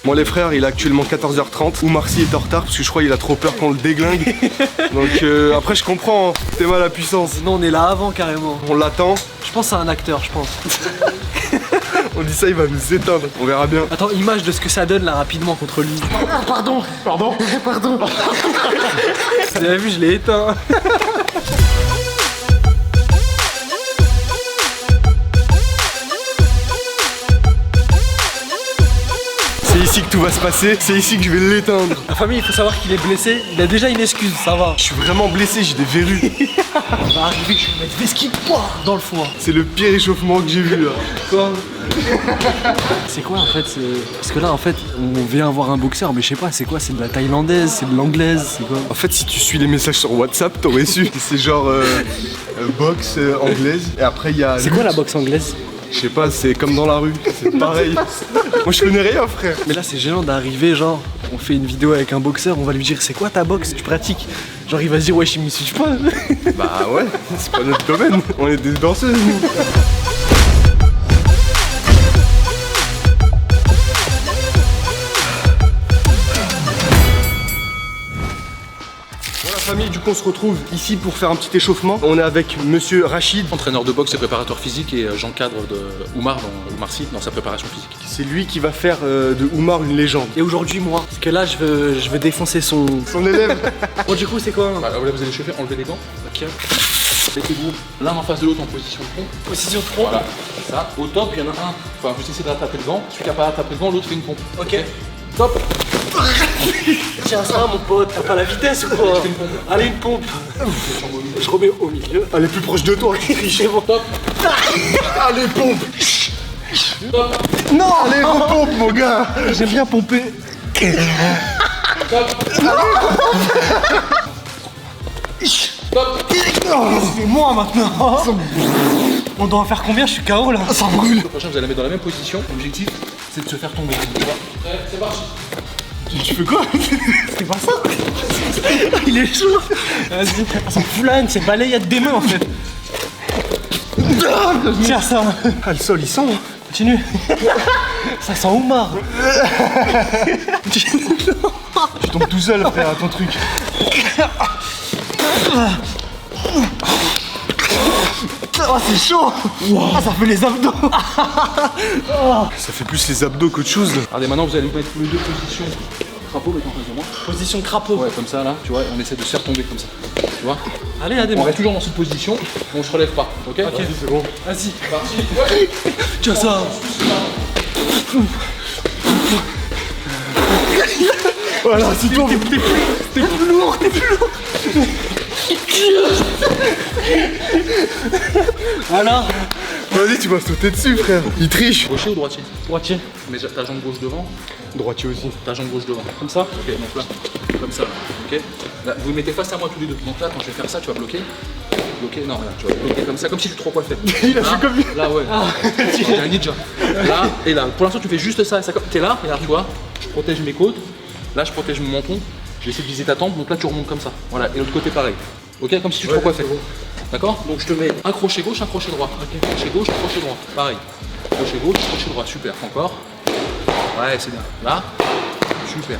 Bon les frères, il est actuellement 14h30. Oumar Sy est en retard parce que je crois qu'il a trop peur qu'on le déglingue. Donc après je comprends, hein. T'es mal à puissance. Non, on est là avant carrément. On l'attend. Je pense à un acteur, je pense. On dit ça, il va nous éteindre. On verra bien. Attends, image de ce que ça donne là rapidement contre lui. Ah, pardon. Pardon. Pardon. Vous avez vu, je l'ai éteint. C'est ici que tout va se passer. C'est ici que je vais l'éteindre. La famille, il faut savoir qu'il est blessé. Il a déjà une excuse, ça va. Je suis vraiment blessé, j'ai des verrues. Il va arriver, je vais mettre Veski dans le foie. C'est le pire échauffement que j'ai vu là. Quoi? C'est quoi en fait? Parce que là en fait on vient voir un boxeur mais je sais pas c'est quoi, c'est de la thaïlandaise, c'est de l'anglaise, c'est quoi? En fait si tu suis les messages sur WhatsApp t'aurais su. C'est genre boxe anglaise et après il y a... C'est quoi la boxe anglaise? Je sais pas, c'est comme dans la rue, c'est pareil. Moi je connais rien frère. Mais là c'est gênant d'arriver genre on fait une vidéo avec un boxeur, on va lui dire c'est quoi ta boxe, tu pratiques? Genre il va se dire ouais je m'y suis pas. Bah ouais, c'est pas notre domaine, on est des danseuses nous. Famille, du coup on se retrouve ici pour faire un petit échauffement. On est avec monsieur Rachid, entraîneur de boxe et préparateur physique et j'encadre de Oumar Sy dans sa préparation physique. C'est lui qui va faire de Oumar une légende. Et aujourd'hui moi, parce que là je veux défoncer son élève. Bon du coup c'est quoi? Bah, là vous allez chauffer, enlevez les gants. Ok. Mettez-vous l'un en face de l'autre en position de front. Position de front. Voilà, ça. Au top, il y en a un. Enfin, vous essayez de rattraper le gant. Celui qui n'a pas rattrapé le gant, l'autre fait une pompe. Ok. Top. Tiens ça mon pote, t'as pas la vitesse ou quoi? Allez une pompe. Je remets au milieu. Elle est plus proche de toi, qui triche. Top. Allez pompe. Top. Non, allez repompe mon gars. J'aime bien pomper. Top. Top. C'est moi maintenant. On doit en faire combien? Je suis KO là. Ça brûle. Le prochain, vous allez la mettre dans la même position. L'objectif, c'est de se faire tomber. Tu vois. C'est parti. Tu fais quoi? C'est pas ça. Il est chaud. Vas-y. C'est foulane, c'est balayette des mains en fait. Tiens ça. Ah le sol il sent. Continue. Ça sent Oumar. Tu tombes tout seul frère à ton truc. Oh c'est chaud. Ah, ça fait les abdos. Ça fait plus les abdos qu'autre chose. Regardez, maintenant, vous allez vous mettre tous les deux positions. Crapaud, mettez en face de moi. Position crapaud. Ouais, comme ça, là, tu vois, on essaie de se faire tomber comme ça. Tu vois. Allez, allez. On reste toujours dans cette position, mais on se relève pas, ok? Ok, C'est bon. vas-y. C'est parti. Ouais. Tiens ça. Voilà, c'est tout. T'es plus lourd, t'es plus lourd. Alors? Vas-y, tu vas sauter dessus frère. Il triche. Gaucher ou droitier? Droitier. Mais ta jambe gauche devant, Droitier aussi. ta jambe gauche devant. Comme ça? Ok, donc là, comme ça, ok? Là, vous mettez face à moi tous les deux. Donc là, quand je vais faire ça, tu vas bloquer. Bloquer, non, là, tu vas bloquer comme ça, comme si tu te trois coiffais. Il a Là, fait comme... là, ouais. J'ai un ninja. Là et là. Pour l'instant, tu fais juste ça et ça. T'es là, regarde, tu vois. Je protège mes côtes. Là, je protège mon menton. J'essaie de viser ta tempe. Donc là, tu remontes comme ça. Voilà. Et l'autre côté, pareil. Ok, comme si tu te trois coiffais. D'accord? Donc je te mets un crochet gauche, un crochet droit. Ok. Crochet gauche, crochet droit. Pareil. Crochet gauche, crochet droit. Super. Encore. Ouais, c'est bien. Là. Super.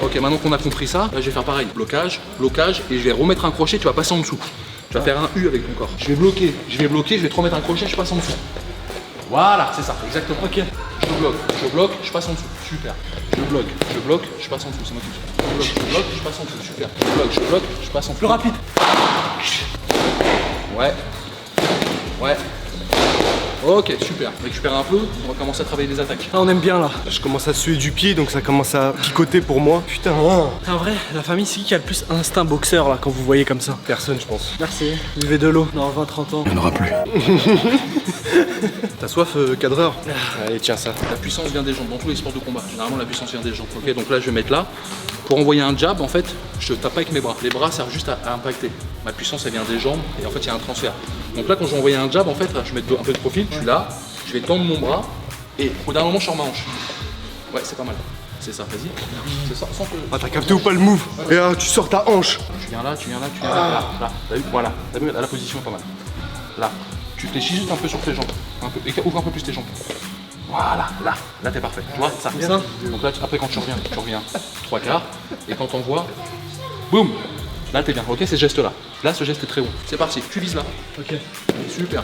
Ok, maintenant qu'on a compris ça, là je vais faire pareil. Blocage, blocage, et je vais remettre un crochet, tu vas passer en dessous. Tu vas faire un U avec ton corps. Je vais bloquer, je vais te remettre un crochet, je passe en dessous. Voilà, c'est ça, exactement. Ok. Je bloque, je passe en dessous. Super. Je bloque, je passe en dessous. C'est moi qui fais. Je bloque, je passe en dessous. Super. Je bloque, je passe en dessous. Plus rapide. Ouais. Ouais. Ok, super. Récupère un peu, on va commencer à travailler les attaques. Ah, on aime bien là. Je commence à suer du pied donc ça commence à picoter pour moi. Putain. En vrai, la famille, c'est qui a le plus instinct boxeur là quand vous voyez comme ça? Personne je pense. Merci. Buvez de l'eau dans 20-30 ans. Il n'y en aura plus. T'as soif cadreur? Allez tiens ça. La puissance vient des jambes, dans tous les sports de combat. Généralement la puissance vient des jambes. Ok, donc là je vais mettre là. Pour envoyer un jab, en fait, je tape pas avec mes bras. Les bras servent juste à impacter. Ma puissance, elle vient des jambes et en fait, il y a un transfert. Donc là, quand je vais envoyer un jab, en fait, je mets un peu de profil, je suis là, je vais tendre mon bras et au dernier moment, je sors ma hanche. Ouais, c'est pas mal. C'est ça, vas-y. C'est ça, sans que... Ah, t'as capté ou pas le move? Et là, tu sors ta hanche. Tu viens là, tu viens là, tu viens là. Là, t'as vu? Voilà. T'as vu? Là, la position est pas mal. Là. Tu fléchis juste un peu sur tes jambes. Un peu. Et ouvre un peu plus tes jambes. Voilà, là t'es parfait. Tu vois, ça revient. Donc là, après quand tu reviens 3 quarts. Et quand on voit, boum, là t'es bien. Ok, c'est ce geste-là. Là, ce geste est très bon. C'est parti, tu vises là. Ok. Super.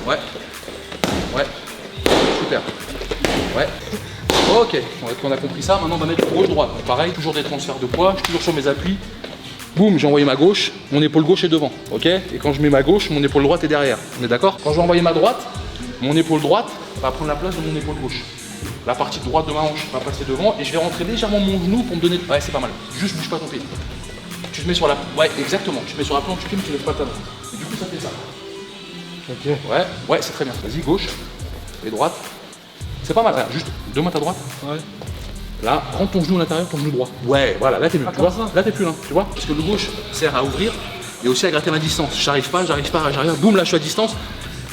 Ouais. Super. Ouais. Ok, on a compris ça. Maintenant, on va mettre gauche-droite. Pareil, toujours des transferts de poids. Je suis toujours sur mes appuis. Boum, j'ai envoyé ma gauche. Mon épaule gauche est devant. Ok. Et quand je mets ma gauche, mon épaule droite est derrière. On est d'accord? Quand je vais envoyer ma droite, mon épaule droite va prendre la place de mon épaule gauche. La partie droite de ma hanche va passer devant et je vais rentrer légèrement mon genou pour me donner... Ouais, c'est pas mal. Juste bouge pas ton pied. Tu te mets sur la... Ouais, exactement. Tu te mets sur la planche du pied, mais tu lèves pas ta main. Et du coup, ça fait ça. Ok. Ouais, c'est très bien. Vas-y, gauche et droite. C'est pas mal. Regarde, juste deux mains à droite. Ouais. Là, prends ton genou à l'intérieur, ton genou droit. Ouais, voilà, là t'es mieux. Ah, Tu vois comme ça. là t'es plus là, tu vois? Parce que le gauche sert à ouvrir et aussi à gratter ma distance. J'arrive pas, boum, là je suis à distance.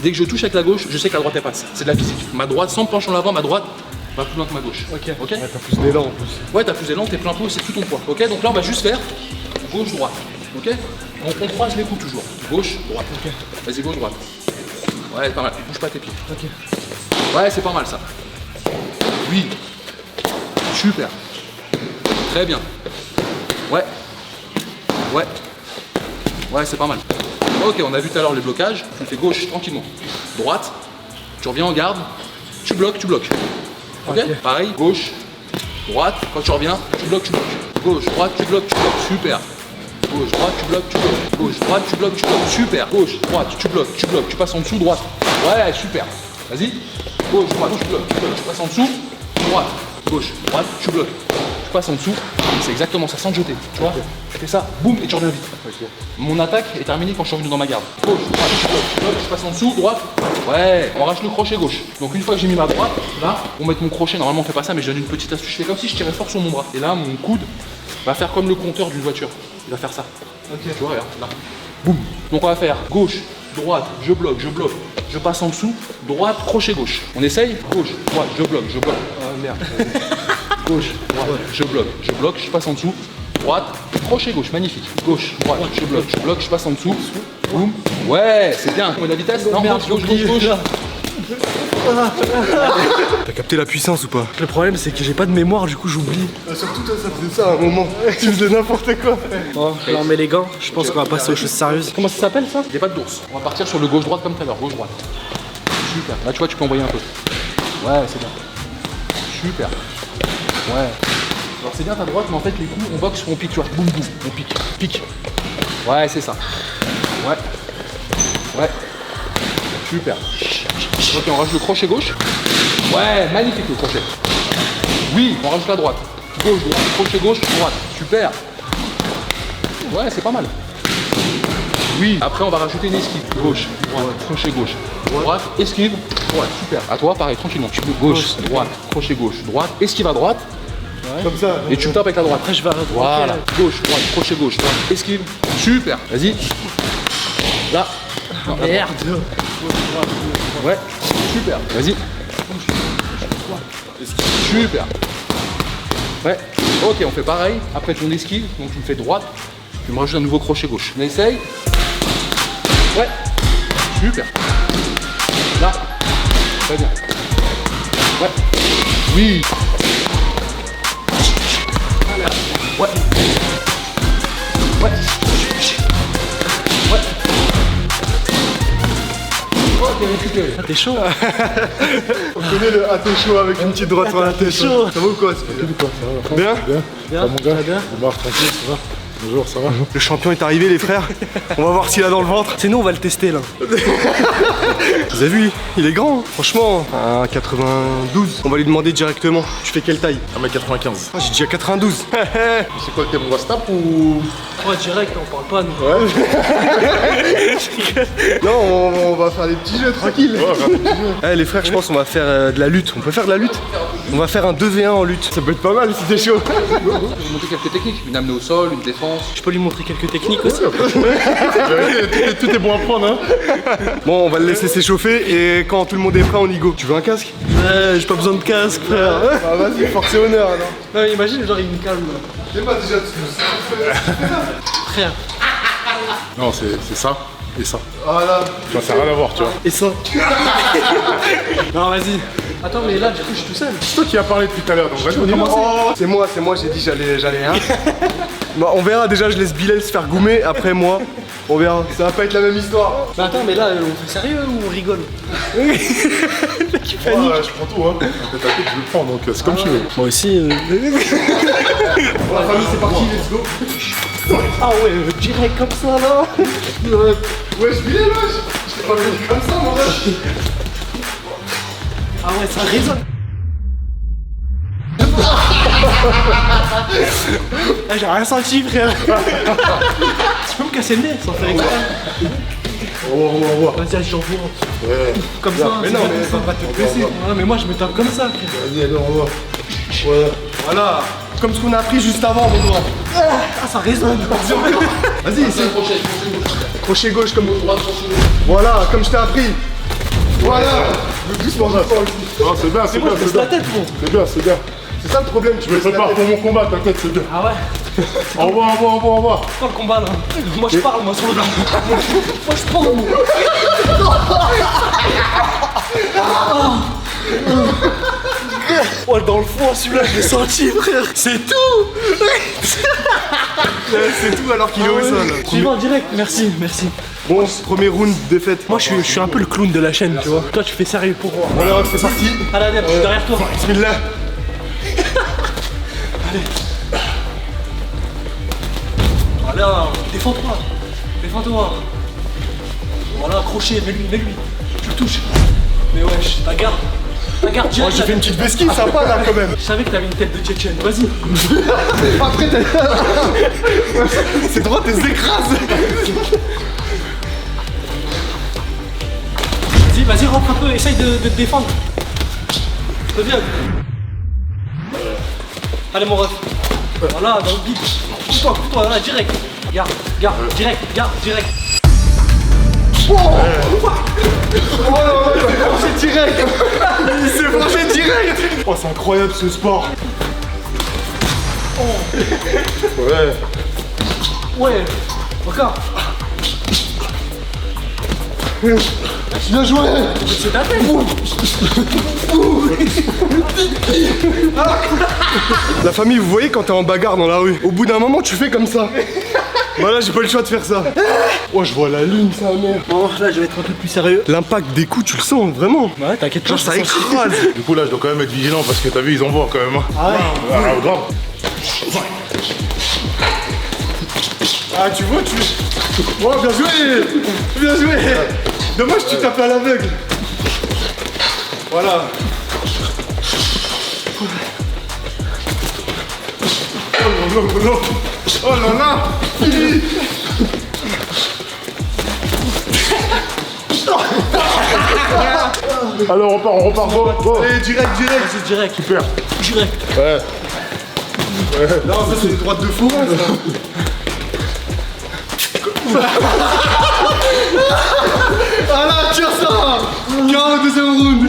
Dès que je touche avec la gauche, je sais que la droite elle passe. C'est de la physique. Ma droite, sans me pencher en avant, ma droite va plus loin que ma gauche. Ok. Ok. Ouais, t'as plus d'élan en plus. Ouais, t'as plus d'élan, t'es plein pot, c'est tout ton poids. Ok, donc là on va juste faire gauche-droite. Ok. On croise les coups toujours. Gauche-droite. Ok. Vas-y, gauche-droite. Ouais, pas mal. Bouge pas tes pieds. Ok. Ouais, c'est pas mal ça. Oui. Super. Très bien. Ouais. Ouais, c'est pas mal. Ok, on a vu tout à l'heure les blocages. Tu fais gauche tranquillement. Droite. Tu reviens en garde. Tu bloques. Ok. Pareil. Gauche. Droite. Quand tu reviens, tu bloques. Gauche, droite, tu bloques. Super. Gauche, droite, tu bloques. Gauche, droite, tu bloques. Super. Gauche, droite, tu bloques. Tu passes en dessous, droite. Ouais, super. Vas-y. Gauche, droite, tu bloques. Tu passes en dessous, droite. Gauche, droite, tu bloques. Tu passes en dessous. C'est exactement ça, sans te jeter. Tu vois? Tu fais ça, boum, et tu reviens vite. Okay. Mon attaque est terminée quand je suis revenu dans ma garde. Gauche, droite, tu bloques. Je passe en dessous, droite. Ouais, on arrache le crochet gauche. Donc une fois que j'ai mis ma droite, là, pour mettre mon crochet, normalement on fait pas ça, mais je donne une petite astuce. Je fais comme si je tirais fort sur mon bras. Et là, mon coude va faire comme le compteur d'une voiture. Il va faire ça. Ok. Tu vois, regarde, là. Boum. Donc on va faire gauche, droite, je bloque. Je passe en dessous, droite, crochet gauche. On essaye? Gauche, droite, je bloque. Ah merde. Gauche, droite, je bloque, je passe en dessous. Droite, crochet gauche, magnifique. Gauche, droite, je bloque, je passe en dessous. Boum. Ouais, c'est bien. On met la vitesse? Non, merde, gauche. T'as capté la puissance ou pas? Le problème c'est que j'ai pas de mémoire, du coup j'oublie. Surtout toi, ça faisait ça à un moment. Tu faisais n'importe quoi. Bon, là on met les gants, je pense qu'on va passer aux choses sérieuses. Comment ça s'appelle ça? Des pattes d'ours. On va partir sur le gauche-droite comme tout à l'heure. Gauche-droite. Super. Là, tu vois, tu peux envoyer un peu. Ouais, c'est bien. Super. Ouais. Alors, c'est bien ta droite, mais en fait, les coups, on boxe, on pique, tu vois. Boum, boum. On pique. Ouais, c'est ça. Ouais. Super. Ok, on rajoute le crochet gauche. Ouais, magnifique le crochet. Oui, on rajoute la droite. Gauche, droite, crochet gauche, droite. Super. Ouais, c'est pas mal. Oui. Après, on va rajouter une esquive. Gauche, droite, crochet gauche, droite, esquive, droite. Super. À toi, pareil, tranquillement. Tu peux gauche, droite, crochet gauche, droite, esquive à droite. Ouais. Comme ça. Et tu me tapes avec la droite. Après je vais à droite. Voilà. Gauche, droite, crochet gauche, droite, esquive. Super. Vas-y. Là. Non, là. Merde. Ouais. Super. Vas-y. Super. Ouais. Ok, on fait pareil. Après, tu esquive, donc tu me fais droite. Tu me rajoutes un nouveau crochet gauche. On essaye. Ouais. Super. Là. Très bien. Ouais. Oui. Ouais. Ouais. Ouais. Ok, récupéré. Ah, t'es chaud. On connaît le ah t'es chaud avec une petite droite sur la tête. chaud. Ça va ou quoi? Bien? Bien, mon gars. Bien. Bon, tranquille, ça va. Bonjour, ça va? Le champion est arrivé, les frères. On va voir s'il a dans le ventre. C'est nous, on va le tester là. Vous avez vu, il est grand. Franchement, un 92. On va lui demander directement. Tu fais quelle taille? 1m95. Ah, j'ai dit à 92. C'est quoi le thème? On va se taper ou. Ouais, direct, on parle pas nous. Non, on va faire des petits jeux tranquilles. Eh les frères, je pense qu'on va faire de la lutte. On peut faire de la lutte? On va faire un 2v1 en lutte. Ça peut être pas mal si t'es chaud. Je vais vous montrer quelques techniques. Une amenée au sol, une défense. Je peux lui montrer quelques techniques aussi. Tout est bon à prendre, hein. Bon, on va le laisser s'échauffer et quand tout le monde est prêt, on y go. Tu veux un casque? Ouais, j'ai pas besoin de casque, frère. Ah vas-y, force et honneur alors. Non, imagine, genre, il me calme là. C'est pas déjà Frère. Non, c'est ça et ça. Voilà. Ça n'a rien à voir, tu vois. Et ça? Non, vas-y. Attends, mais là, du coup, je suis tout seul. C'est toi qui as parlé tout à l'heure, donc vas-y, on y va. Oh, c'est moi, j'ai dit j'allais hein. Bah, on verra, déjà je laisse Bilal se faire goumer, après moi, on verra. Ça va pas être la même histoire. Mais attends, mais là, on fait sérieux ou on rigole? Ouais, je prends tout, hein. T'inquiète, je le prends, donc c'est comme tu veux. Moi aussi. Bon, la famille, c'est parti, let's go. Ah ouais, direct comme ça là. Wesh, Bilal, wesh. Je t'ai pas vu comme ça, mon gars. Ah ouais, ça résonne. Ah, j'ai rien senti, frère. Tu peux me casser le nez sans faire exprès. Vas-y, j'envoie. Ouais. Comme ça. Mais non, mais ça va pas te blesser. Ouais, mais moi je me tape comme ça, frère. Vas-y, allez, on va. Ouais. Voilà, comme ce qu'on a appris juste avant, mon doigt. Ah, ça résonne. Vas-y, essaye. Crochet gauche comme. Voilà, comme je t'ai appris. Voilà. Doucement, doucement aussi. Non, c'est bien, c'est bien, Je c'est baisse bien. la tête, bon. C'est bien, c'est bien. C'est ça le problème, tu Je me prépare pour mon combat, t'inquiète, c'est bien. Ah ouais. Au revoir, au revoir, au revoir, au revoir. C'est quoi le combat là? Moi je parle, moi sur le blanc. Moi je prends. Ouais, dans le fond, celui-là, je l'ai senti, frère. C'est tout. C'est tout alors qu'il est au sol. Suivant direct, merci, merci. Bon, premier round, défaite. Moi, je suis un peu le clown de la chaîne, tu vois. Toi, tu fais sérieux pour moi. Alors, c'est parti. Allez, allez, je suis derrière toi. Bismillah. Allez, défends-toi. Défends-toi. Voilà, crochet, mets-lui, mets-lui. Tu le touches. Mais wesh, ta garde. Ta garde Moi, direct. j'ai fait une petite vesquille sympa là quand même. Je savais que t'avais une tête de Tchétchène, vas-y. Après, c'est droit, t'es écrases. Vas-y, vas-y, rentre un peu, essaye de te défendre. Reviens. Allez, mon ref. Voilà, dans le bide. Coupe-toi, voilà, direct. Garde, direct, direct. Oh non, il s'est branché direct. Il s'est branché direct. Oh, c'est incroyable ce sport. Ouais. Ouais, encore. Bien joué. C'est ta tête. La famille, vous voyez quand t'es en bagarre dans la rue, au bout d'un moment tu fais comme ça. Voilà, j'ai pas le choix de faire ça. Oh, je vois la lune, sa mère. Bon, là, je vais être un peu plus sérieux. L'impact des coups, tu le sens vraiment. Ouais, t'inquiète pas. Genre ça écrase. Du coup, là, je dois quand même être vigilant parce que t'as vu, ils envoient quand même. Hein. Ah ouais. Ah, grave. Ah, tu vois, tu. Oh, bien joué. Bien joué. Dommage, tu tapes à l'aveugle. Voilà. Oh non, non, non. Oh là là. Alors, on repart, go. Allez, direct. C'est direct. Super. Direct. Ouais. Non, ça c'est des droites de fou. Ah là, tire ça. 42e round.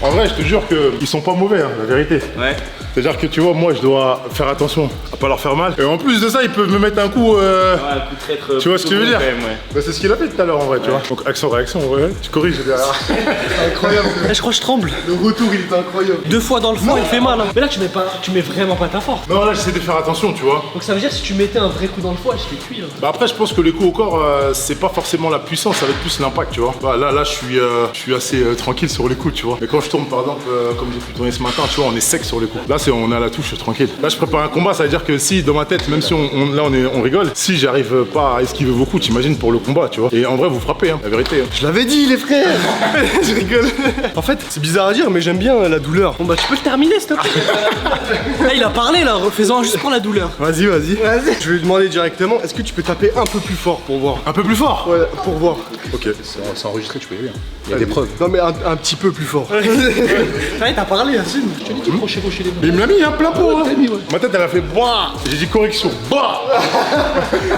En vrai, je te jure qu'ils sont pas mauvais, hein, la vérité. Ouais. C'est-à-dire que tu vois, moi, je dois faire attention à pas leur faire mal. Et en plus de ça, ils peuvent me mettre un coup. Ouais, un coup de traître. Tu vois ce que je veux dire? Quand même, ouais. Bah, c'est ce qu'il a fait tout à l'heure en vrai, tu vois. Donc action-réaction, ouais. Tu corriges derrière. Incroyable. Là, je crois que je tremble. Le retour, il est incroyable. 2 fois dans le fond, il fait mal. Hein. Mais là, tu mets vraiment pas ta force. Non, là, j'essaie de faire attention, tu vois. Donc ça veut dire que si tu mettais un vrai coup dans le foie, je t'ai cuit là. Bah après, je pense que les coups au corps, c'est pas forcément la puissance, ça va être plus l'impact, tu vois. Bah, là, je suis assez tranquille sur les coups, tu vois. Mais quand je tourne, par exemple, comme j'ai pu tourner ce matin, tu vois, on est sec sur les coups. Là, on est à la touche, tranquille. Là, je prépare un combat, ça veut dire que si, dans ma tête, même si on rigole, si j'arrive pas à esquiver vos coups, t'imagines pour le combat, tu vois. Et en vrai, vous frappez, hein, la vérité. Hein. Je l'avais dit, les frères. Je rigole. En fait, c'est bizarre à dire, mais j'aime bien la douleur. Bon bah tu peux le terminer s'il te plaît. Là il a parlé là, refaisons juste pour la douleur. Vas-y. Je vais lui demander directement, est-ce que tu peux taper un peu plus fort pour voir? Un peu plus fort. Ouais, pour voir. Ok. C'est enregistré, tu peux y aller. Il y a des preuves. Non, mais un petit peu plus fort. Ouais t'as parlé Yacine. Je te dis, crochet gauche et les deux. Mais il me l'a mis, hein, plein pot. Hein. t'as mis, ouais. Ma tête, elle a fait bah. J'ai dit correction, bah.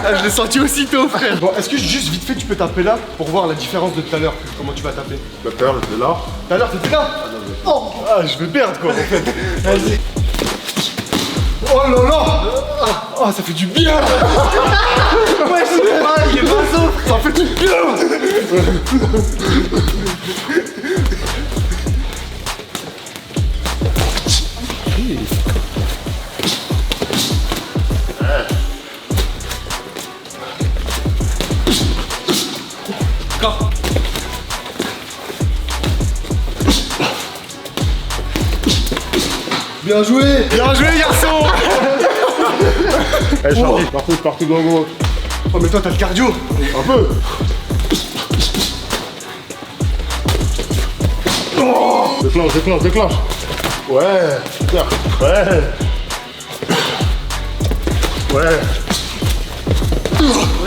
Ah, je l'ai senti aussitôt, frère. Bon, est-ce que juste vite fait, tu peux taper là pour voir la différence de tout à l'heure? Comment tu vas taper? Bah, tout à l'heure, j'étais là. Tout à l'heure, t'étais là? Oh, ah, je vais perdre quoi en fait. Vas-y. Oh là là. Oh, ça fait du bien. Ouais, c'est mal, il est pas sauf. Ça fait du bien. Bien joué. Bien joué, garçon. Eh, Charlie, partout, gros. Oh, mais toi, t'as le cardio. Un peu. Oh, déclenche. Ouais, super. Ouais. Ouais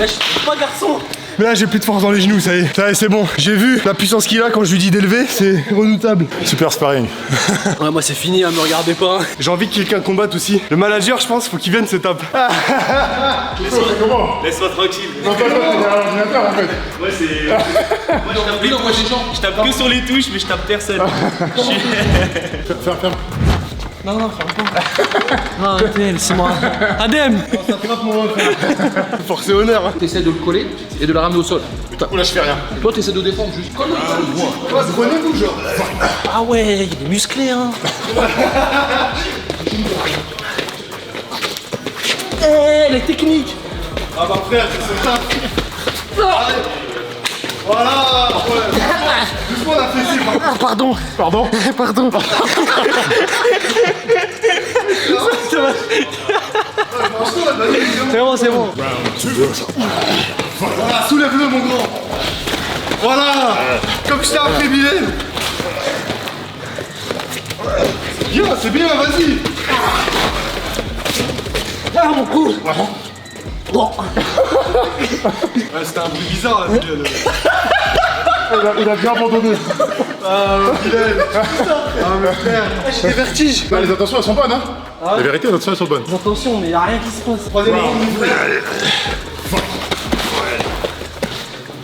je pas garçon. Mais là, j'ai plus de force dans les genoux, ça y est, c'est bon. J'ai vu la puissance qu'il a quand je lui dis d'élever, c'est redoutable. Super sparring. Ouais moi c'est fini, hein, me regardez pas. J'ai envie que quelqu'un combatte aussi. Le manager, je pense, faut qu'il vienne se taper. Comment? Laisse-moi tranquille. Non, toi, t'es à l'ordinateur en fait. Moi, c'est. Moi, je tape les touches. Je tape que sur les touches, mais je tape personne. Ferme. Non, ferme pas. Non, arrêtez, laissez-moi. Adem. Force et honneur. Hein. T'essaies de le coller et de la ramener au sol. Oula, je fais rien. Toi, t'essaies de défendre juste comme Prenez-vous, genre. Ah ouais, il est musclé hein. Eh, les techniques. Ah bah frère, c'est ça. Allez. Voilà. Ouais. Doucement la fessée. Ah pardon. Pardon. C'est bon. Voilà, soulève-le mon grand. Voilà. Comme je t'ai appris, Bilal. C'est bien, vas-y. Ah mon cou. Bon. Ouais, c'était un bruit bizarre là, Bilal. Il a bien abandonné. Ah, Bilal. Ah, mais frère. J'ai des vertiges. Bah, les intentions, elles sont bonnes, hein. La vérité, les intentions, elles sont bonnes. Attention, mais y'a rien qui se passe. Troisième round.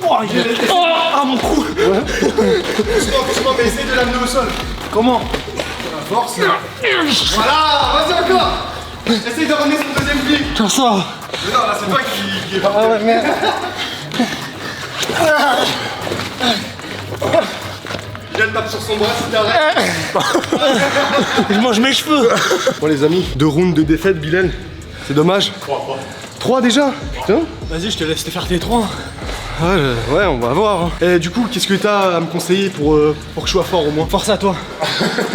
Ah mon cou. Doucement, mais essaye de l'amener au sol. Comment? La force. Voilà, vas-y encore. Essaye de ramener son deuxième pli. Comme ça. Mais non, là, c'est toi qui est pas. Ah ouais, merde. Bilal tape sur son bras si t'arrêtes. Je mange mes cheveux. Bon les amis, 2 rounds de défaite, Bilal. C'est dommage. 3 déjà. Putain. Vas-y, je te laisse te faire tes 3. Ouais, on va voir. Hein. Et du coup, qu'est-ce que t'as à me conseiller pour que je sois fort au moins? Force à toi.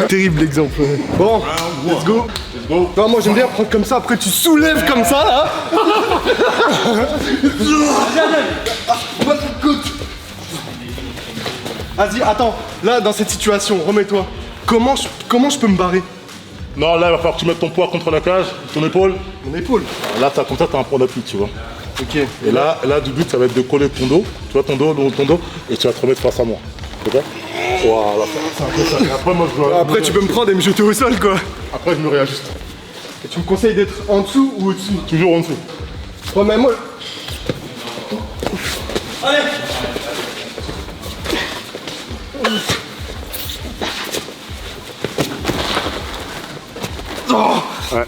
Terrible l'exemple. Bon, let's go. Non, moi j'aime bien prendre comme ça, après tu soulèves comme ça là. Vas-y, attends. Là, dans cette situation, remets-toi. Comment je peux me barrer? Non, là, il va falloir que tu mettes ton poids contre la cage, ton épaule. Mon épaule. Là, comme ça, t'as un point d'appui, tu vois. Ok. Et là, du but, ça va être de coller ton dos, tu vois, ton dos, et tu vas te remettre face à moi. Ok? Voilà, c'est un peu ça. Et après, moi, je dois. Après, tu peux me prendre et me jeter au sol, quoi. Après, je me réajuste. Et tu me conseilles d'être en dessous ou au-dessus? Toujours en dessous. Remets-moi. Allez. Ouais.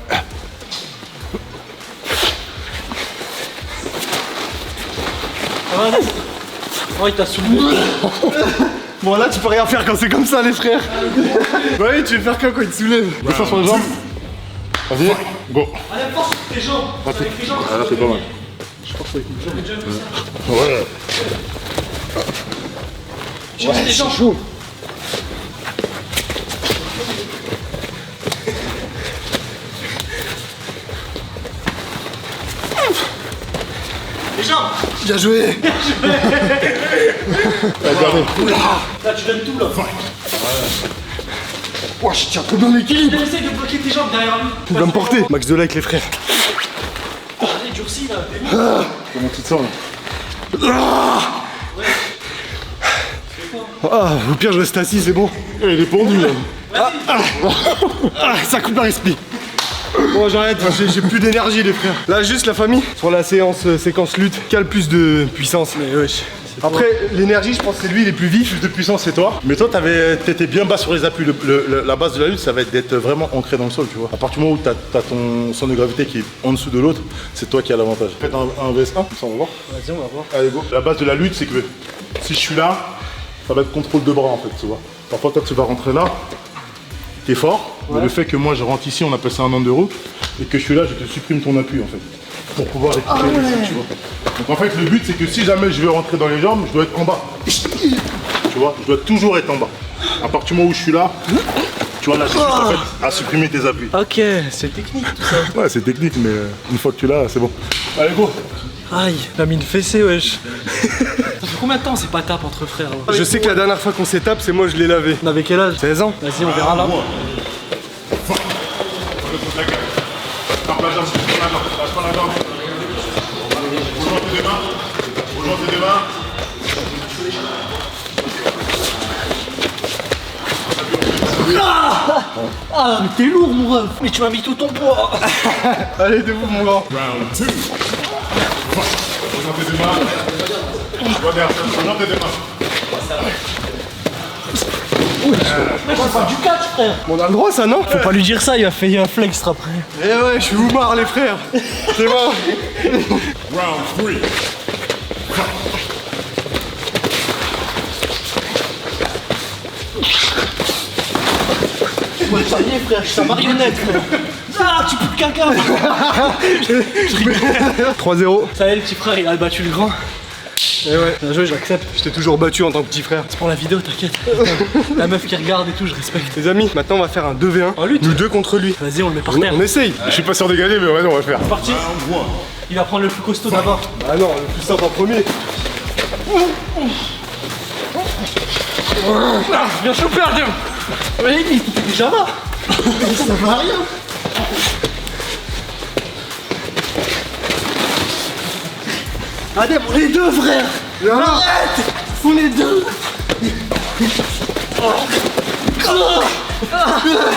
Oh, il t'a soulevé. Bon, là, tu peux rien faire quand c'est comme ça, les frères. Bah oui, tu veux faire quoi quand il te soulève? Descends sur les jambes. Vas-y, go. Allez, force tes jambes. Avec tes jambes. Ah, là, c'est pas mal. Ouais. Juste tes jambes. Les jambes. Bien joué. Là, tu donnes tout là. Oh, je tiens trop bien l'équilibre. Essaye de bloquer tes jambes derrière lui. Il va me porter. Max de là avec les frères. Allez, durcis là. T'es bon. Comment tu te sens là? Ah, au pire, je reste assis, c'est bon. Il est pendu là. Ah, ça coupe la respi. Bon, j'arrête, j'ai plus d'énergie, les frères. Là, juste la famille, sur la séquence lutte, qui a le plus de puissance. Mais wesh. Après, l'énergie, je pense que c'est lui, il est plus vif. Plus de puissance, c'est toi. Mais toi, t'étais bien bas sur les appuis. La base de la lutte, ça va être d'être vraiment ancré dans le sol, tu vois. À partir du moment où t'as ton centre de gravité qui est en dessous de l'autre, c'est toi qui as l'avantage. Faites un VS1, ça on va voir. Vas-y, on va voir. Allez, go. La base de la lutte, c'est que si je suis là, ça va être contrôle de bras en fait, tu vois. Parfois, toi, tu vas rentrer là, t'es fort, mais le fait que moi je rentre ici, on appelle ça un underhook, et que je suis là, je te supprime ton appui en fait, pour pouvoir récupérer le truc, tu vois. Donc en fait, le but, c'est que si jamais je veux rentrer dans les jambes, je dois être en bas. Tu vois, je dois toujours être en bas. À partir du moment où je suis là, tu vois, là, j'ai juste en fait à supprimer tes appuis. Ok, c'est technique tout ça. Ouais, c'est technique, mais une fois que tu l'as, c'est bon. Allez, go. Aïe, il a mis une fessée, wesh. Ça fait combien de temps c'est pas tape entre frères là? Je sais que la dernière fois qu'on s'est tapé, c'est moi, je l'ai lavé. On avait quel âge? 16 ans. Vas-y, on verra là. Ah, mais t'es lourd, mon ref. Mais tu m'as mis tout ton poids. Allez, debout, mon grand. Round 2. Rejoins tes deux mains. Rejoins tes deux mains. C'est pas du catch, frère. On a le droit, ça, non? Faut pas lui dire ça, il va faire un flex après. Eh ouais, je suis Oumar, les frères. C'est bon. Round 3. Ouais, ça y est, frère, je suis sa marionnette, frère. Ah, tu peux caca. 3-0. Ça y est, le petit frère, il a battu le grand. Eh ouais. Bien joué, j'accepte. Je t'ai toujours battu en tant que petit frère. C'est pour la vidéo, t'inquiète. La meuf qui regarde et tout, je respecte. Les amis, maintenant on va faire un 2v1. En lutte. Nous deux contre lui. Vas-y, on le met par terre. On essaye. Je suis pas sûr de gagner, mais ouais, on va le faire. C'est parti. Il va prendre le plus costaud d'abord. Ah non, le plus simple en premier. Ah, bien chopé, Arden. Mais il était déjà là. Ça va à rien. Adem, on est deux, frère. Arrête. On est deux.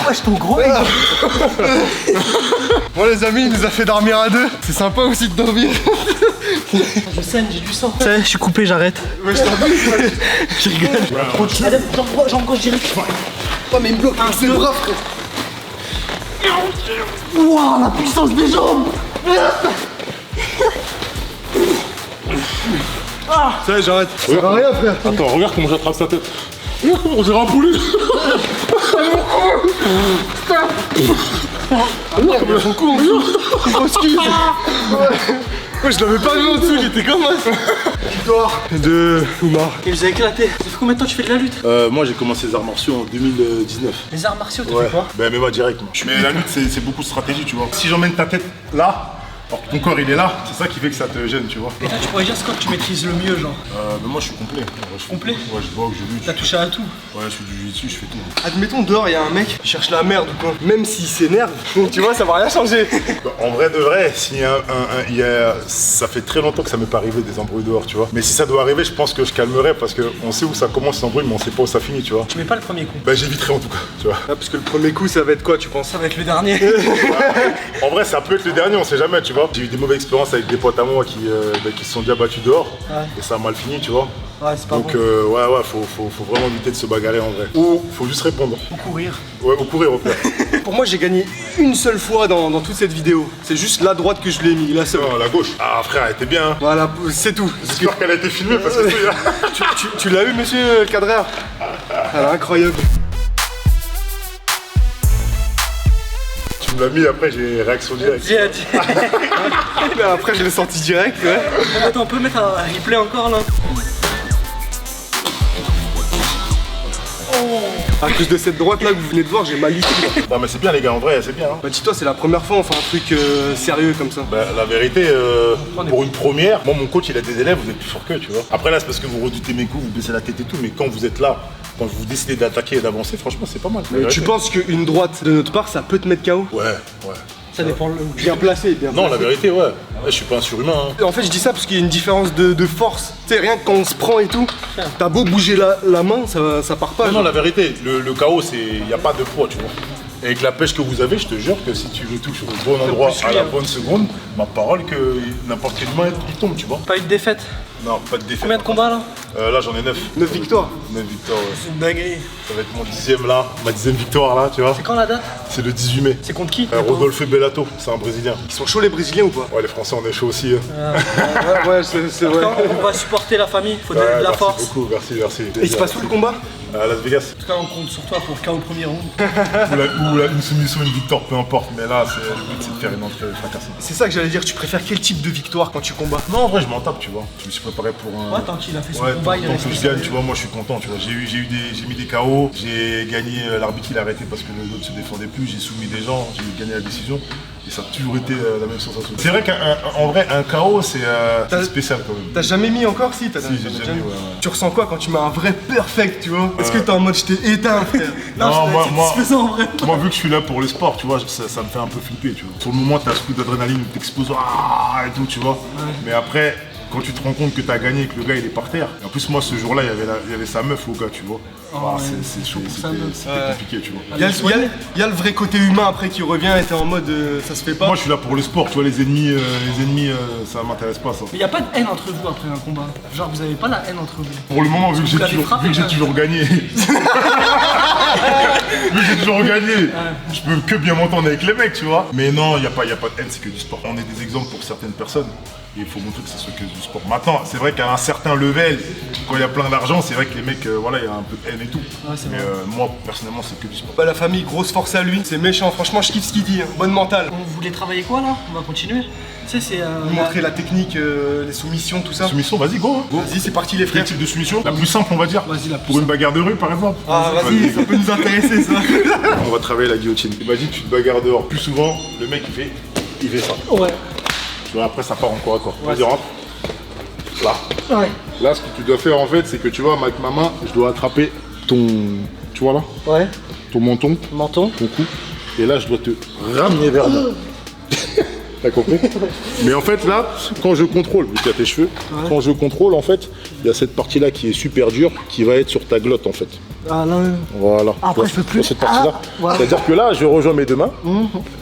Wesh, ton gros. Bon les amis, il nous a fait dormir à deux. C'est sympa aussi de dormir. Je saigne, j'ai du sang. Ça y est, je suis coupé, j'arrête. Ouais, je t'en prie. Je rigole. Adem, jambe gauche direct. Oh mais il me bloque avec ses bras, frère. Wouah, la puissance des jambes. Ça y est, j'arrête. Ça sert à rien, frère. Attends, regarde comment j'attrape sa tête. On dirait un poulet. Ils sont cons, on excuse. Ouais, je l'avais pas vu en dessous, il était comme ça. Victoire de Oumar. Il nous a éclaté. Ça fait combien de temps que tu fais de la lutte? Moi, j'ai commencé les arts martiaux en 2019. Les arts martiaux, t'as Ouais. fait quoi? Ben, MMA direct. Moi. Mais la lutte, c'est beaucoup de stratégie, tu vois. Si j'emmène ta tête là, alors que ton corps il est là, c'est ça qui fait que ça te gêne, tu vois. Et toi, tu pourrais dire c'est quoi que tu maîtrises le mieux, genre? Mais moi, je suis complet. Ouais, je suis Complet? Ouais, je boxe, je lutte. T'as touché à tout. Ouais, je suis du jiu-jitsu, je fais tout. Admettons, dehors, il y a un mec qui cherche la merde ou quoi. Même s'il s'énerve, tu vois, ça va rien changer. En vrai de vrai, ça fait très longtemps que ça m'est pas arrivé des embrouilles dehors, tu vois. Mais si ça doit arriver, je pense que je calmerai parce qu'on sait où ça commence l'embrouille, mais on sait pas où ça finit, tu vois. Tu mets pas le premier coup. Bah, j'éviterai en tout cas, tu vois. Ah, parce que le premier coup, ça va être quoi, tu penses? Ça va être le dernier. En vrai, ça peut être le dernier, on sait jamais, tu vois. J'ai eu des mauvaises expériences avec des potes à moi qui se sont déjà battus dehors. Ouais. Et ça a mal fini, tu vois. Ouais, c'est pas Donc, bon. ouais, faut vraiment éviter de se bagarrer en vrai. Ou faut juste répondre. Faut courir. Ouais, ou courir au pire. Pour moi, j'ai gagné une seule fois dans toute cette vidéo. C'est juste la droite que je l'ai mis, la seule. Non, la gauche. Ah, frère, elle était bien. Hein. Voilà, c'est tout. J'espère qu'elle a été filmée parce que c'est. Tu l'as eu, monsieur le cadreur? Elle est incroyable. Tu me l'as mis, après j'ai réaction directe. Mais après, je l'ai sorti direct, ouais. Attends, on peut mettre un replay encore là. Oh. À cause de cette droite là que vous venez de voir, j'ai mal ici. Non mais c'est bien les gars, en vrai, c'est bien. Hein. Bah dis-toi, c'est la première fois on fait un truc sérieux comme ça. Bah, la vérité, pour une première, moi mon coach il a des élèves, vous êtes plus fort qu'eux, tu vois. Après là c'est parce que vous redoutez mes coups, vous baissez la tête et tout, mais quand vous êtes là, quand vous décidez d'attaquer et d'avancer, franchement c'est pas mal. Mais tu penses qu'une droite de notre part ça peut te mettre KO? Ouais. Ça dépend le. Bien placé, bien Non, placé. la vérité, ouais. Je suis pas un surhumain. Hein. En fait, je dis ça parce qu'il y a une différence de force. Tu sais, rien que quand on se prend et tout, t'as beau bouger la main, ça part pas. Non, la vérité, le KO, il n'y a pas de poids, tu vois. Et avec la pêche que vous avez, je te jure que si tu le touches au bon endroit à la bonne seconde, ma parole que n'importe quel humain il tombe, tu vois. Pas eu de défaite. Non, pas de défaite. Combien de combats là? Là, j'en ai 9. 9 victoires. 9 victoires, ouais. C'est une dinguerie. Ça va être mon 10e là, ma 10e victoire là, tu vois. C'est quand la date? C'est le 18 mai. C'est contre qui? Rodolphe Bellato, c'est un Brésilien. Ils sont chauds les Brésiliens ou pas? Ouais, les Français, on est chaud aussi. Hein. Ouais, c'est vrai. On va supporter la famille, faut donner de la merci force. beaucoup, merci. Et il se passe où le combat? À Las Vegas. En tout cas, on compte sur toi pour le KO au premier round. Une soumission, une victoire, peu importe. Mais là, le but, c'est de faire une entrée fracassée. C'est ça que j'allais dire, tu préfères quel type de victoire quand tu combats? Non, en vrai, je m'en tape, tu vois. Je me suis préparé pour un. Ouais, tant qu'il a fait son Ouais, combat, il est tant que resté je gagne, sérieux. tu vois, moi je suis content, tu vois. J'ai mis des KO, j'ai gagné, l'arbitre il a arrêté parce que l'autre se défendait plus, j'ai soumis des gens, j'ai gagné la décision. Et ça a toujours été la même sensation. C'est vrai qu'en vrai, un KO, c'est spécial quand même. T'as jamais mis encore si? Si, j'ai jamais, ouais. Tu ressens quoi quand tu mets un vrai perfect, tu vois? Est-ce que t'es en mode je t'ai éteint, frère? Non, moi, satisfaisant, en vrai. moi, vu que je suis là pour le sport, tu vois, ça me fait un peu flipper, tu vois. Sur le moment, t'as ce coup d'adrénaline où t'exploses, et tout, tu vois. Mais après, quand tu te rends compte que t'as gagné et que le gars il est par terre, et en plus moi ce jour-là il y avait sa meuf au gars, tu vois. C'est chaud, c'était compliqué, tu vois. Il y a le vrai côté humain après qui revient et t'es en mode ça se fait pas. Moi je suis là pour le sport, tu vois, les ennemis ça m'intéresse pas ça. Mais y a pas de haine entre vous après un combat. Genre vous avez pas la haine entre vous. Pour le moment, vu que j'ai toujours gagné. Vu que j'ai toujours gagné, je peux que bien m'entendre avec les mecs, tu vois. Mais non, y a pas de haine, c'est que du sport. On est des exemples pour certaines personnes. Et il faut montrer que c'est que du sport. Maintenant, c'est vrai qu'à un certain level, quand il y a plein d'argent, c'est vrai que les mecs, voilà, il y a un peu de haine et tout. Mais moi, personnellement, c'est que du sport. Bah la famille, grosse force à lui, c'est méchant, franchement je kiffe ce qu'il dit, hein. Bonne mentale. On voulait travailler quoi là? On va continuer. Tu sais, c'est. Lui montrer la technique, les soumissions, tout ça. Soumission, vas-y, go, hein. Vas-y, c'est parti les Quel frères. type de soumission? La plus simple, on va dire. Vas-y, la plus Pour une bagarre de rue, par exemple. Ah vas-y, ça peut nous intéresser ça. On va travailler la guillotine. Imagine, tu te bagarres dehors. Plus souvent, le mec, il fait ça. Ouais. Tu vois, après, ça part en corps à corps. Vas-y, rentre. Là. Ouais. Là, ce que tu dois faire, en fait, c'est que tu vois, avec ma main, je dois attraper ton. Tu vois là? Ouais. Ton menton, Menton. ton cou. Et là, je dois te ramener vers là. T'as compris? Mais en fait, là, quand je contrôle, vu qu'il y a tes cheveux, quand je contrôle, en fait, il y a cette partie-là qui est super dure, qui va être sur ta glotte, en fait. Ah non. Voilà. Après, je peux plus. Cette partie-là. voilà. C'est-à-dire que là, je rejoins mes deux mains.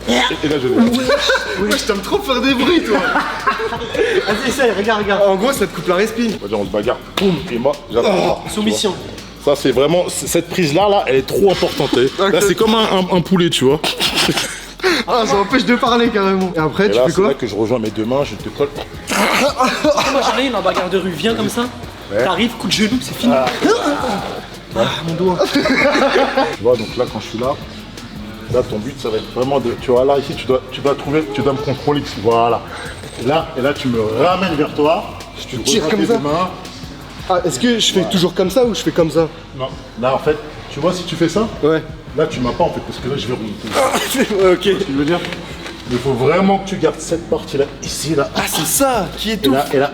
Et là, je vais. Ouais, je t'aime trop faire des bruits toi. Vas-y, essaye, regarde. En gros ça te coupe la respi. On va dire, on se bagarre. Boum. Et moi, j'attends. Soumission. Ça, c'est vraiment. Cette prise-là, là, elle est trop importante. Là, c'est comme un poulet, tu vois. Ah ça empêche de parler carrément. Et après Et tu là, fais c'est là quoi? que je rejoins mes deux mains, je te colle. Moi j'arrive en bagarre de rue, viens comme ça. T'arrives, coup de genou, c'est fini. Mon doigt. Tu vois, donc là, quand je suis là, ton but, ça va être vraiment de. Tu vois, là, ici, tu dois me contrôler ici. Voilà. Et là, tu me ramènes vers toi. Je te tire rejoins comme tes ça. deux mains. Ah est-ce que je fais toujours comme ça ou je fais comme ça? Non. Là, en fait, tu vois, si tu fais ça, Ouais. là, tu m'as pas, en fait, parce que là, je vais remonter. Ok. Tu veux dire? Mais il faut vraiment que tu gardes cette partie-là, ici, là. Ah c'est ça qui est Et tout. là, et là.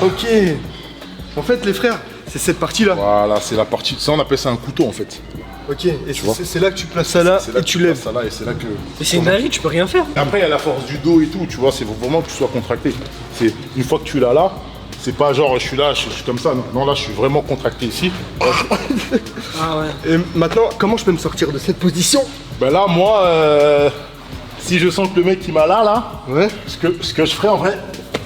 Ok. En fait les frères, c'est cette partie là. Voilà, c'est la partie. Ça, on appelle ça un couteau, en fait. Ok. Et vois. c'est là que tu places ça là C'est là et que tu lèves. passes ça là, et c'est là que. Mais c'est une dinguerie, tu peux rien faire. Après, il y a la force du dos et tout, tu vois, c'est vraiment que tu sois contracté. C'est une fois que tu l'as là, c'est pas genre je suis là, je suis comme ça. Non, là, je suis vraiment contracté ici. Ah ouais. Et maintenant, comment je peux me sortir de cette position? Ben là, moi, si je sens que le mec qui m'a là, Ouais. ce que je ferais en vrai,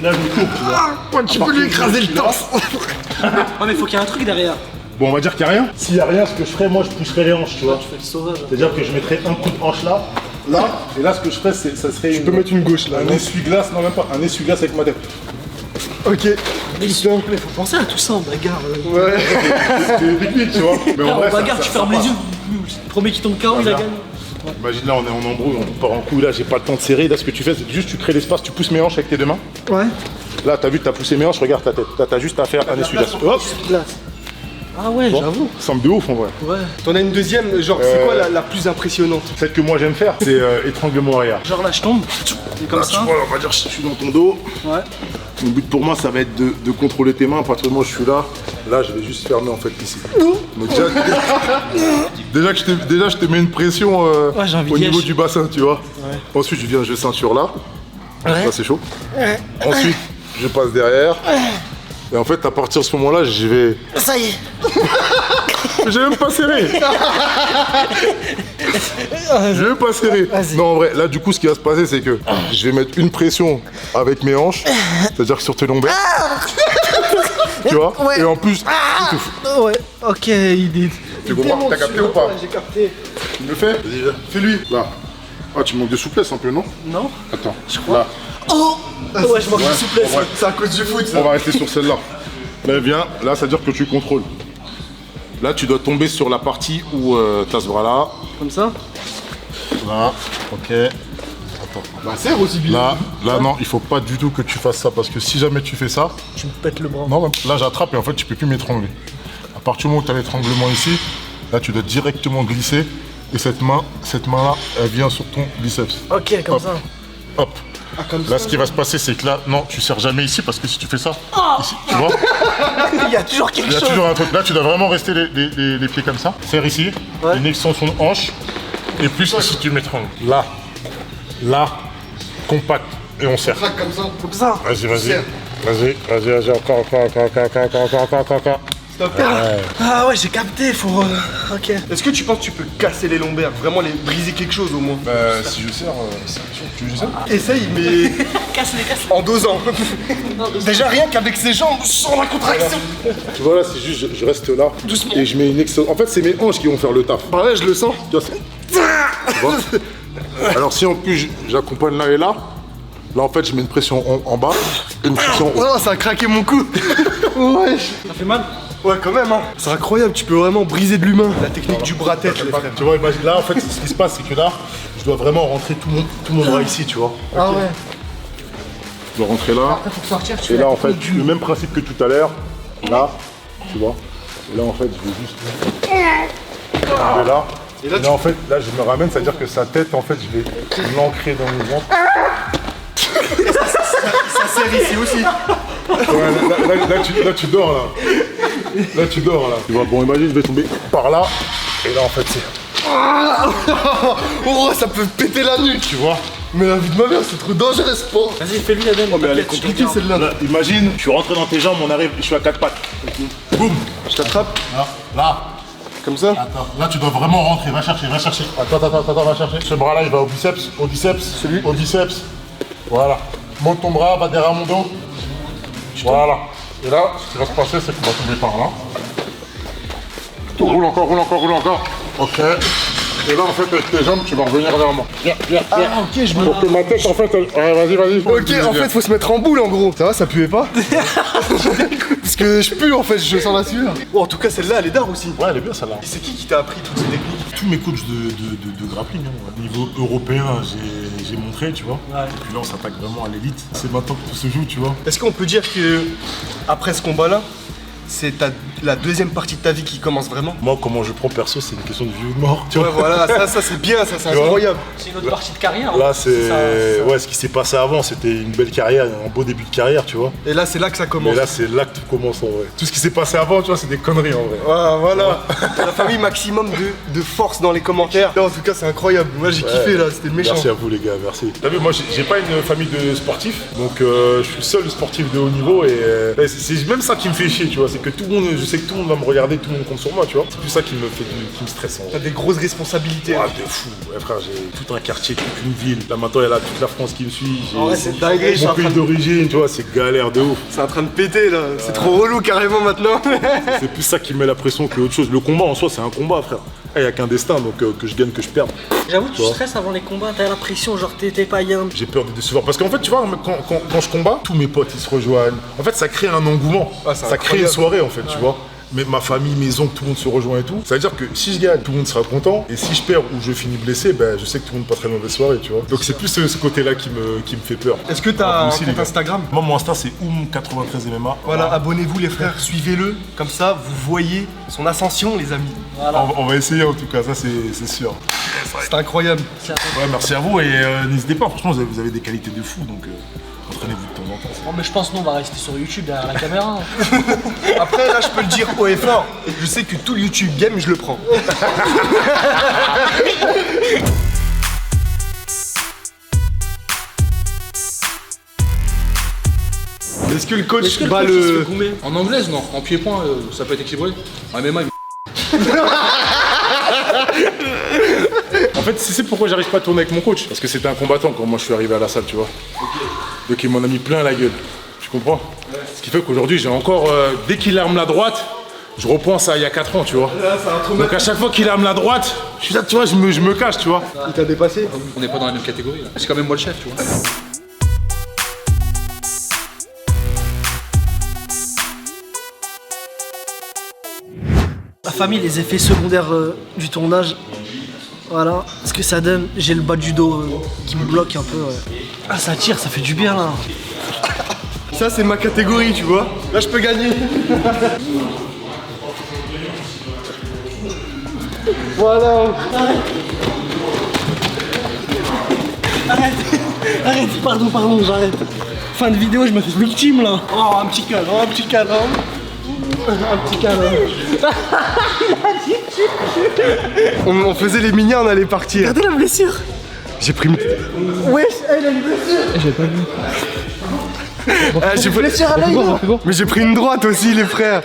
là, je me cours, tu vois. Tu peux lui écraser le torse. Ouais, mais faut qu'il y ait un truc derrière. Bon, on va dire qu'il n'y a rien. S'il n'y a rien, ce que je ferais, moi, je pousserais les hanches, tu vois. Tu fais le sauvage. C'est-à-dire que je mettrais un coup de hanche là, et là, ce que je ferais, ça serait. Tu peux mettre une gauche là. un essuie-glace, non, même pas, un essuie-glace avec ma tête. Ok. Mais faut penser à tout ça en bagarre. Ouais. C'est technique, tu vois. Mais Là, vrai, en bagarre, tu fermes les yeux. Le premier qui tombe KO, il a gagné. Imagine là, on est en embrouille, on part en couille, là, j'ai pas le temps de serrer. Là, ce que tu fais, c'est juste tu crées l'espace, tu pousses mes hanches avec tes deux mains. Ouais. Là, t'as vu, t'as poussé mes hanches, regarde ta tête. T'as juste à faire un essuie-glace. Hop. Glace. Ah ouais, Bon, j'avoue. ça semble de ouf en vrai. Ouais. T'en as une deuxième, genre, c'est quoi la plus impressionnante? Celle que moi j'aime faire, c'est étranglement arrière. Genre là, je tombe. Et comme Là, ça. tu vois, on va dire que je suis dans ton dos. Ouais. Mon but pour moi, ça va être de contrôler tes mains. À partir du moment où je suis là, je vais juste fermer en fait ici. Donc déjà je te mets une pression j'ai envie au d'y niveau aller. du bassin, tu vois. Ensuite, je viens, je ceinture là. Ça, c'est chaud. Ensuite, je passe derrière. Et en fait, à partir de ce moment-là, j'y vais. Ça y est. J'ai même pas serré. Je vais pas serrer. Non, en vrai, là, du coup, ce qui va se passer, c'est que je vais mettre une pression avec mes hanches, c'est-à-dire que sur tes lombaires. Tu vois. Et en plus, Ouais, ok, il tu comprends? T'as capté ou pas? J'ai capté. Tu me le fais? Vas-y, viens. Fais-lui. Là. Ah, tu manques de souplesse un peu, non? Non? Attends. Là. Ouais, je manque de souplesse. Ouais. C'est à cause du foot, ça. On va rester sur celle-là. Là, viens. Là, ça veut dire que tu contrôles. Là, tu dois tomber sur la partie où t'as ce bras-là. Comme ça? Là. Ok. Attends. Bah, serre aussi bien. Là, non, il faut pas du tout que tu fasses ça parce que si jamais tu fais ça, Tu me pètes le bras. non, même- là, j'attrape et en fait, tu peux plus m'étrangler. À partir du moment où tu as l'étranglement ici, là, tu dois directement glisser et cette main-là, elle vient sur ton biceps. Ok, comme Hop. ça. Hop. Comme Là, ça. ce qui va se passer, c'est que là, non, tu serres jamais ici parce que si tu fais ça, ici, tu vois, Il y a toujours quelque il y a chose. toujours un truc. Là, tu dois vraiment rester les pieds comme ça. Serre ici, Ouais. une extension de hanche et plus ici, tu m'étrangles. Là, compact et on serre. Craque comme ça. Comme ça. Vas-y, encore. Stop. Ah ouais, j'ai capté, faut. Ok. Est-ce que tu penses que tu peux casser les lombaires? Vraiment les briser quelque chose au moins? Si je serre, tu veux que je serre? Essaye, mais Casse-les. en dosant. Déjà rien qu'avec ses jambes, sans la contraction. Tu vois là, c'est juste, je reste là et je mets une extension. En fait, c'est mes hanches qui vont faire le taf. Bah ouais, je le sens. Tu vois, tu vois. Alors si en plus j'accompagne là et là en fait je mets une pression en bas et une pression haut. Oh, ça a craqué mon cou. Ouais. Ça fait mal? Ouais, quand même, hein. C'est incroyable, tu peux vraiment briser de l'humain. La technique du bras-tête, les frères. Tu vois, imagine là en fait ce qui se passe c'est que là je dois vraiment rentrer tout mon bras ici, tu vois. Ah ouais. Je dois rentrer là Faut sortir, tu et fais là la en fait technique le même principe que tout à l'heure. Là, tu vois. Et là en fait je vais juste. Je vais là. Et là en fait là je me ramène, c'est-à-dire que sa tête en fait je vais l'ancrer dans mon ventre. Ça serre ici aussi. Ouais, là, tu dors là. Là tu dors là. Tu vois, bon imagine je vais tomber par là et là en fait c'est. Oh, ça peut péter la nuque. Tu vois. Mais la vie de ma mère, c'est trop dangereux ce sport. Vas-y, fais-lui Adem. Oh, mais elle est compliquée celle-là. Là, imagine, je suis rentré dans tes jambes, on arrive, je suis à 4 pattes. Boum. Je t'attrape Là. comme ça. Attends, là tu dois vraiment rentrer, va chercher. Attends, va chercher. Ce bras là il va au biceps, celui au biceps. Voilà. Monte ton bras, va derrière mon dos. Voilà. Et là, ce qui va se passer, c'est qu'on va tomber par là. Roule encore. Ok. Et là, en fait, avec tes jambes, tu vas revenir vers moi. Viens. Ah, ok, je me. Pour que ma tête, en fait, ouais, vas-y. Ok, en fait, faut se mettre en boule en gros. Ça va, ça puait pas? Parce que je pue en fait, je sens la sueur. Oh, en tout cas, celle-là, elle est d'art aussi. Ouais, elle est bien celle-là. Et c'est qui t'a appris toutes ces techniques? Tous mes coachs de grappling, hein. Au niveau européen, j'ai montré, tu vois. Et puis là, on s'attaque vraiment à l'élite. C'est maintenant que tout se joue, tu vois. Est-ce qu'on peut dire que après ce combat-là, c'est la deuxième partie de ta vie qui commence vraiment? Moi, comment je prends perso, c'est une question de vie ou de mort, tu Ouais, vois. voilà, ça c'est bien, ça c'est vois incroyable. C'est une autre partie de carrière. Là, hein. c'est. ça. Ouais, ce qui s'est passé avant, c'était une belle carrière, un beau début de carrière, tu vois. Et là, c'est là que ça Mais commence. là, c'est là que tout commence en vrai. Tout ce qui s'est passé avant, tu vois, c'est des conneries en vrai. Ouais, voilà. La famille maximum de force dans les commentaires. Là, en tout cas, c'est incroyable. Moi, j'ai kiffé là, c'était méchant. Merci à vous, les gars, merci. T'as vu, moi, j'ai pas une famille de sportifs, donc je suis le seul sportif de haut niveau et c'est même ça qui me fait chier, tu vois. C'est que tout le monde, je sais que tout le monde va me regarder, tout le monde compte sur moi, tu vois. C'est plus ça qui me stresse en vrai. T'as des grosses responsabilités. Ah, de fou, ouais, frère, j'ai tout un quartier, toute une ville. Là maintenant, il y a toute la France qui me suit. J'ai Ouais, c'est dingue, je suis mon en train pays de- d'origine, tu vois, c'est galère de ouf. C'est en train de péter là. C'est trop relou carrément maintenant. C'est plus ça qui me met la pression que autre chose. Le combat en soi, c'est un combat, frère. Il n'y a qu'un destin, donc que je gagne, que je perde. J'avoue, tu vois. stresses avant les combats, t'as la pression, genre t'es païen. J'ai peur de décevoir. Parce qu'en fait, tu vois, quand je combats, tous mes potes ils se rejoignent. En fait, ça crée un engouement. Ah, c'est ça crée une incroyable. soirée, en fait, tu vois. ma famille, maison, que tout le monde se rejoint et tout. Ça veut dire que si je gagne, tout le monde sera content. Et si je perds ou je finis blessé, ben, je sais que tout le monde passe très mauvaise soirée, tu vois. Donc c'est plus ce côté-là qui me fait peur. Est-ce que t'as un aussi, les compte gars. Instagram? Moi, mon Insta, c'est Oum93MMA. Voilà, abonnez-vous les frères, suivez-le. Comme ça, vous voyez son ascension, les amis. On va essayer en tout cas, ça c'est sûr. C'est incroyable. Ouais, merci à vous et n'hésitez pas, franchement, vous avez des qualités de fou, donc entraînez-vous de temps en temps. Oh, mais je pense nous on va rester sur YouTube derrière la caméra. Après, là, je peux le dire haut et fort. Je sais que tout le YouTube game, je le prends. Est-ce que le coach bat le... En anglaise, non. En pied-point, ça peut être équilibré. En MMA, En fait, c'est pourquoi j'arrive pas à tourner avec mon coach, parce que c'était un combattant quand moi je suis arrivé à la salle, tu vois. Donc il m'en a mis plein à la gueule, tu comprends? Ce qui fait qu'aujourd'hui, j'ai encore, dès qu'il arme la droite, je repense à il y a 4 ans, tu vois. Donc à chaque fois qu'il arme la droite, je suis là, tu vois, je me cache, tu vois. Il t'a dépassé? on n'est pas dans la même catégorie là. C'est quand même moi le chef, tu vois. La famille, les effets secondaires du tournage. Voilà, ce que ça donne, j'ai le bas du dos qui me bloque un peu. Ah, ça tire, ça fait du bien là. Ça, c'est ma catégorie, tu vois. Là, je peux gagner. Voilà. Arrête, pardon, j'arrête. Fin de vidéo, je me fais victime là. Oh, un petit câlin. Un petit câlin. On faisait les mignons, on allait partir. Regardez la blessure. J'ai pris une... Wesh, elle a une blessure. J'ai pas vu. j'ai pris... Blessure à l'œil là. Mais j'ai pris une droite aussi, les frères.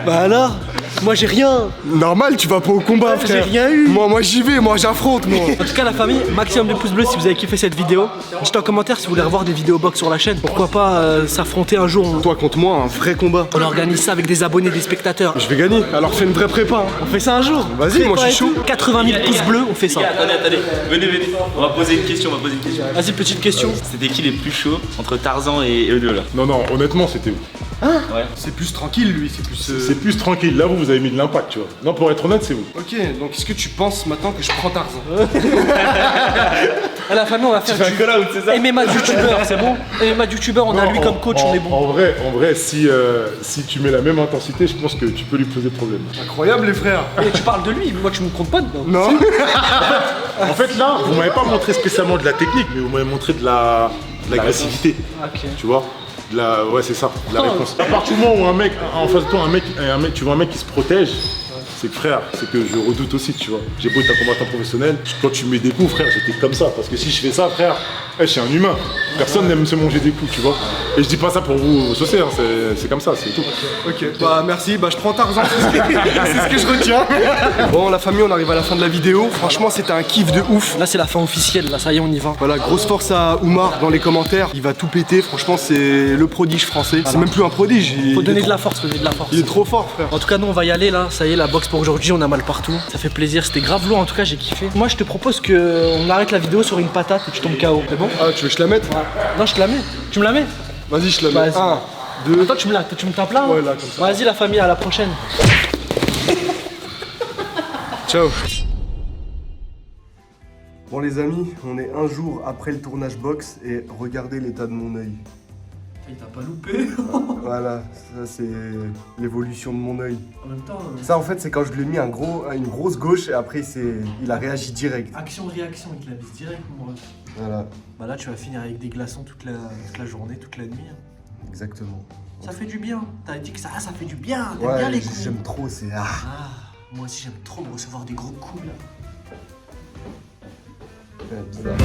Bah alors, moi j'ai rien. Normal, tu vas pas au combat, J'ai frère. rien eu. Moi j'y vais, moi j'affronte, moi. En tout cas, la famille, maximum de pouces bleus si vous avez kiffé cette vidéo. Dites en commentaire si vous voulez revoir des vidéos box sur la chaîne. Pourquoi pas s'affronter un jour. Toi contre moi, un vrai combat. On organise ça avec des abonnés, des spectateurs. Je vais gagner, alors fais une vraie prépa. Hein. On fait ça un jour. Vas-y, moi je suis chaud. 80 000 pouces bleus, on fait ça. Attendez, venez. On va poser une question, Vas-y, petite question. C'était qui les plus chauds entre Tarzan et eux deux là? Non, honnêtement, c'était vous. C'est plus tranquille, lui, c'est plus... C'est plus tranquille, là vous avez mis de l'impact, tu vois. Non, pour être honnête, c'est vous. Ok, donc est-ce que tu penses maintenant que je prends Tarzan? À la famille, on va faire Un call-out, c'est ça? MMA youtubeur, c'est bon? MMA youtubeur, on a lui comme coach, on est bon. En vrai, si tu mets la même intensité, je pense que tu peux lui poser problème. Incroyable, les frères. Et tu parles de lui, moi tu me comptes pas dedans. Non. En fait, là, vous m'avez pas montré spécialement de la technique, mais vous m'avez montré de l'agressivité. Ok. Tu vois? Ouais, c'est ça, de la réponse. À partir du moment où un mec, en face de toi, tu vois un mec qui se protège, c'est que frère, c'est que je redoute aussi, tu vois. J'ai beau être un combattant professionnel, quand tu mets des coups, frère, j'étais comme ça. Parce que si je fais ça, frère, je suis un humain. Personne n'aime se manger des coups, tu vois. Et je dis pas ça pour vous saucer, hein, c'est comme ça, c'est tout. Ok, bah merci, bah je prends Tarzan, c'est ce que je retiens. Bon, la famille, on arrive à la fin de la vidéo. Franchement, c'était un kiff de ouf. Là, c'est la fin officielle, là, ça y est, on y va. Voilà, grosse force à Oumar dans les commentaires. Il va tout péter, franchement, c'est le prodige français. C'est même plus un prodige. Faut donner de la force, faut donner de la force. Il est trop fort, frère. En tout cas, nous on va y aller là, ça y est, la boxe pour aujourd'hui, on a mal partout. Ça fait plaisir, c'était grave lourd, en tout cas, j'ai kiffé. Moi, je te propose qu'on arrête la vidéo sur une patate et tu tombes KO. C'est bon? Ah, tu veux que je la mette? Non, je te la mets. Tu me la mets? Vas-y, je la mets. Vas-y. 1, 2. Attends, tu me tapes là? Ouais, là, comme ça. Vas-y, la famille, à la prochaine. Ciao. Bon les amis, on est un jour après le tournage box et regardez l'état de mon œil. Il t'a pas loupé. Voilà, ça c'est l'évolution de mon œil. En même temps, Ça en fait c'est quand je lui ai mis une grosse gauche et après il a réagi direct. action-réaction, il te la vise direct, mon ref. Voilà, Bah là, tu vas finir avec des glaçons toute la journée, toute la nuit. exactement. Ça fait du bien. T'as dit que ça fait du bien. T'aimes bien Ouais, les coups. j'aime trop, c'est... Ah. Ah, moi aussi, j'aime trop me recevoir des gros coups là. Ouais, bizarre.